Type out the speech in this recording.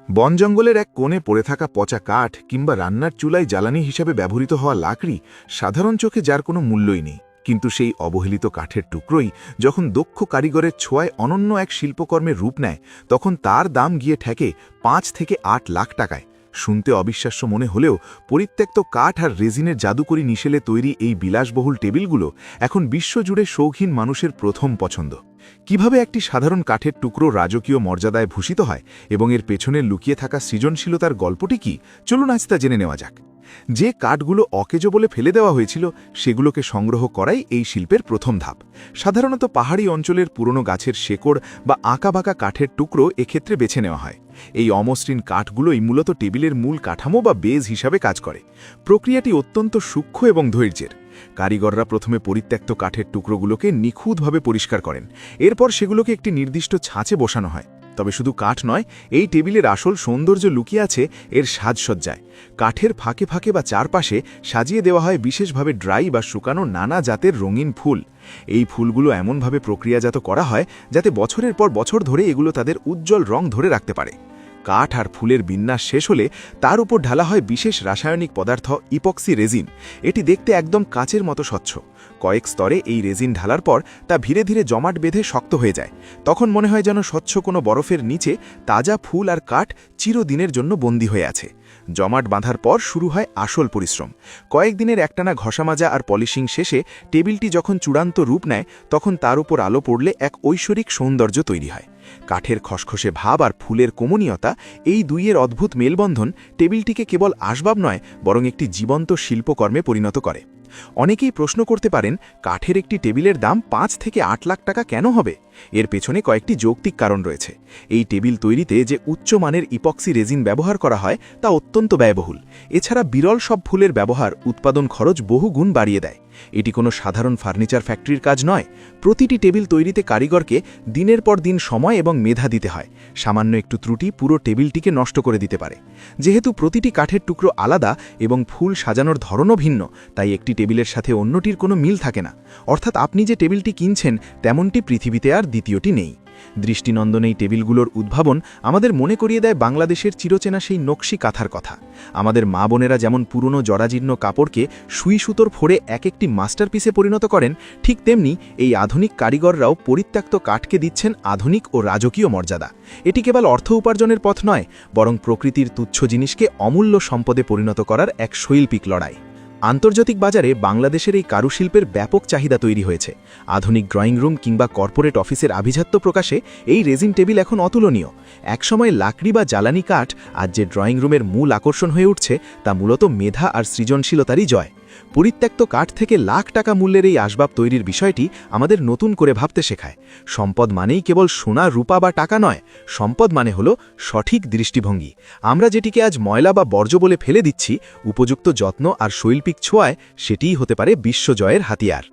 বন জঙ্গলের এক কোণে পড়ে থাকা পচা কাঠ কিংবা রান্নার চুলায় জ্বালানি হিসাবে ব্যবহৃত হওয়া লাকড়ি সাধারণ চোখে যার কোনো মূল্যই নেই, কিন্তু সেই অবহেলিত কাঠের টুকরোই যখন দক্ষ কারিগরের ছোঁয়ায় অনন্য এক শিল্পকর্মের রূপ নেয়, তখন তার দাম গিয়ে ঠেকে ৫ থেকে ৮ লাখ টাকায়। শুনতে অবিশ্বাস্য মনে হলেও পরিত্যক্ত কাঠ আর রেজিনের জাদুকরী নিশেলে তৈরি এই বিলাসবহুল টেবিলগুলো এখন বিশ্বজুড়ে শৌখিন মানুষের প্রথম পছন্দ। কিভাবে একটি সাধারণ কাঠের টুকরো রাজকীয় মর্যাদায় ভূষিত হয় এবং এর পেছনে লুকিয়ে থাকা সৃজনশীলতার গল্পটি কি, চলুন আজ তা জেনে নেওয়া যাক। যে কাঠগুলো অকেজো বলে ফেলে দেওয়া হয়েছিল সেগুলোকে সংগ্রহ করাই এই শিল্পের প্রথম ধাপ। সাধারণত পাহাড়ি অঞ্চলের পুরনো গাছের শেকড় বা আঁকাবাঁকা কাঠের টুকরো এক্ষেত্রে বেছে নেওয়া হয়। এই অমসৃণ কাঠগুলোই মূলত টেবিলের মূল কাঠামো বা বেজ হিসাবে কাজ করে। প্রক্রিয়াটি অত্যন্ত সূক্ষ্ম এবং ধৈর্যের। কারিগররা প্রথমে পরিত্যক্ত কাঠের টুকরোগুলোকে নিখুঁতভাবে পরিষ্কার করেন, এরপর সেগুলোকে একটি নির্দিষ্ট ছাঁচে বসানো হয়। তবে শুধু কাঠ নয়, এই টেবিলের আসল সৌন্দর্য লুকিয়ে আছে এর সাজসজ্জায়। কাঠের ফাঁকে ফাঁকে বা চারপাশে সাজিয়ে দেওয়া হয় বিশেষভাবে ড্রাই বা শুকানো নানা জাতের রঙিন ফুল। এই ফুলগুলো এমনভাবে প্রক্রিয়াজাত করা হয় যাতে বছরের পর বছর ধরে এগুলো তাদের উজ্জ্বল রং ধরে রাখতে পারে। কাঠ আর ফুলের বিন্যাস শেষ হলে তার উপর ঢালা হয় বিশেষ রাসায়নিক পদার্থ ইপক্সি রেজিন। এটি দেখতে একদম কাচের মতো স্বচ্ছ। কয়েক স্তরে এই রেজিন ঢালার পর তা ধীরে ধীরে জমাট বেঁধে শক্ত হয়ে যায়। তখন মনে হয় যেন স্বচ্ছ কোনো বরফের নিচে তাজা ফুল আর কাঠ চিরদিনের জন্য বন্দী হয়ে আছে। জমাট বাঁধার পর শুরু হয় আসল পরিশ্রম। কয়েকদিনের একটানা ঘষামাজা আর পলিশিং শেষে টেবিলটি যখন চূড়ান্ত রূপ নেয়, তখন তার উপর আলো পড়লে এক ঐশ্বরিক সৌন্দর্য তৈরি হয়। কাঠের খসখসে ভাব আর ফুলের কোমনীয়তা, এই দুইয়ের অদ্ভুত মেলবন্ধন টেবিলটিকে কেবল আসবাব নয়, বরং একটি জীবন্ত শিল্পকর্মে পরিণত করে। অনেকেই প্রশ্ন করতে পারেন, কাঠের একটি টেবিলের দাম ৫ থেকে ৮ লাখ টাকা কেন হবে? এর পেছনে কয়েকটি যৌক্তিক কারণ রয়েছে। এই টেবিল তৈরিতে যে উচ্চমানের ইপক্সি রেজিন ব্যবহার করা হয় তা অত্যন্ত ব্যয়বহুল। এছাড়া বিরল সব ফুলের ব্যবহার উৎপাদন খরচ বহু গুণ বাড়িয়ে দেয়। এটি কোনো সাধারণ ফার্নিচার ফ্যাক্টরির কাজ নয়। প্রতিটি টেবিল তৈরিতে কারিগরকে দিনের পর দিন সময় এবং মেধা দিতে হয়। সামান্য একটু ত্রুটি পুরো টেবিলটিকে নষ্ট করে দিতে পারে। যেহেতু প্রতিটি কাঠের টুকরো আলাদা এবং ফুল সাজানোর ধরনও ভিন্ন, তাই একটি টেবিলের সাথে অন্যটির কোনো মিল থাকে না। অর্থাৎ আপনি যে টেবিলটি কিনছেন তেমনটি পৃথিবীতে আর দ্বিতীয়টি নেই। দৃষ্টিনন্দন এই টেবিলগুলোর উদ্ভাবন আমাদের মনে করিয়ে দেয় বাংলাদেশের চিরচেনা সেই নকশি কাঁথার কথা। আমাদের মা বোনেরা যেমন পুরনো জরাজীর্ণ কাপড়কে সুই সুতোর ফোড়ে এক একটি মাস্টারপিসে পরিণত করেন, ঠিক তেমনি এই আধুনিক কারিগররাও পরিত্যক্ত কাঠকে দিচ্ছেন আধুনিক ও রাজকীয় মর্যাদা। এটি কেবল অর্থ উপার্জনের পথ নয়, বরং প্রকৃতির তুচ্ছ জিনিসকে অমূল্য সম্পদে পরিণত করার এক শৈল্পিক লড়াই। আন্তর্জাতিক বাজারে বাংলাদেশের এই কারুশিল্পের ব্যাপক চাহিদা তৈরি হয়েছে। আধুনিক ড্রয়িং রুম কিংবা কর্পোরেট অফিসের আভিজাত্য প্রকাশে এই রেজিন টেবিল এখন অতুলনীয়। একসময় লাকড়ি বা জ্বালানি কাঠ আজ যে ড্রয়িং রুমের মূল আকর্ষণ হয়ে উঠছে, তা মূলত মেধা আর সৃজনশীলতারই জয়। পরিত্যক্ত কাঠ থেকে লাখ টাকা মূল্যের এই আসবাব তৈরির বিষয়টি আমাদের নতুন করে ভাবতে শেখায়। সম্পদ মানেই কেবল সোনা রূপা বা টাকা নয়, সম্পদ মানে হলো সঠিক দৃষ্টিভঙ্গি। আমরা যেটিকে আজ ময়লা বা বর্জ্য বলে ফেলে দিচ্ছি, উপযুক্ত যত্ন আর শৈল্পিক ছোঁয়ায় সেটিই হতে পারে বিশ্বজয়ের হাতিয়ার।